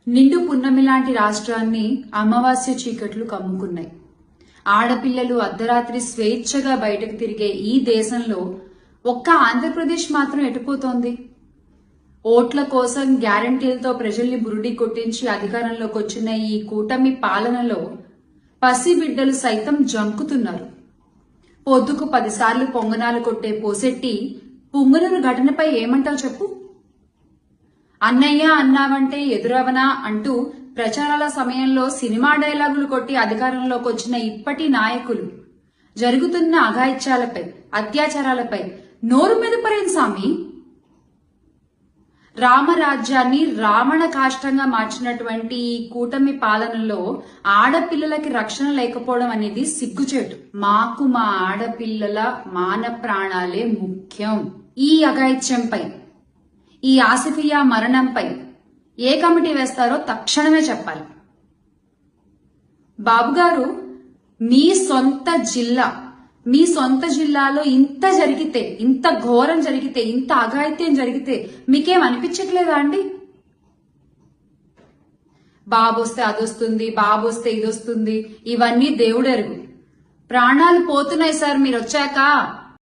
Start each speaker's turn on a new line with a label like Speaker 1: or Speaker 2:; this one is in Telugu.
Speaker 1: నిండు పున్నమి లాంటి రాష్ట్రాన్ని అమావాస్య చీకట్లు కమ్ముకున్నాయి. ఆడపిల్లలు అర్ధరాత్రి స్వేచ్ఛగా బయటకు తిరిగే ఈ దేశంలో ఒక్క ఆంధ్రప్రదేశ్ మాత్రం ఎటుపోతోంది? ఓట్ల కోసం గ్యారంటీలతో ప్రజల్ని బురుడి కొట్టించి అధికారంలోకి వచ్చిన ఈ కూటమి పాలనలో పసిబిడ్డలు సైతం జంకుతున్నారు. పొద్దుకు 10 సార్లు పొంగనాలు కొట్టే పోసెట్టి పుంగనూరు ఘటనపై ఏమంటావు చెప్పు? అన్నయ్య అన్నావంటే ఎదురవనా అంటూ ప్రచారాల సమయంలో సినిమా డైలాగులు కొట్టి అధికారంలోకి వచ్చిన ఇప్పటి నాయకులు జరుగుతున్న అఘాయిత్యాలపై, అత్యాచారాలపై నోరు మెదపరేం సామి? రామరాజ్యాన్ని రావణ కాష్టంగా మార్చినటువంటి ఈ కూటమి పాలనలో ఆడపిల్లలకి రక్షణ లేకపోవడం అనేది సిగ్గుచేటు. మాకు మా ఆడపిల్లల మాన ప్రాణాలే ముఖ్యం. ఈ అఘాయిత్యంపై, ఈ ఆసిఫియా మరణంపై ఏ కమిటీ వేస్తారో తక్షణమే చెప్పాలి. బాబుగారు, మీ సొంత జిల్లాలో ఇంత జరిగితే, ఇంత ఘోరం జరిగితే, ఇంత అఘాయిత్యం జరిగితే మీకేం అనిపించట్లేదా అండి? బాబొస్తే అదొస్తుంది, బాబొస్తే ఇదొస్తుంది, ఇవన్నీ దేవుడెరుగు. ప్రాణాలు పోతున్నాయి సార్ మీరు వచ్చాక.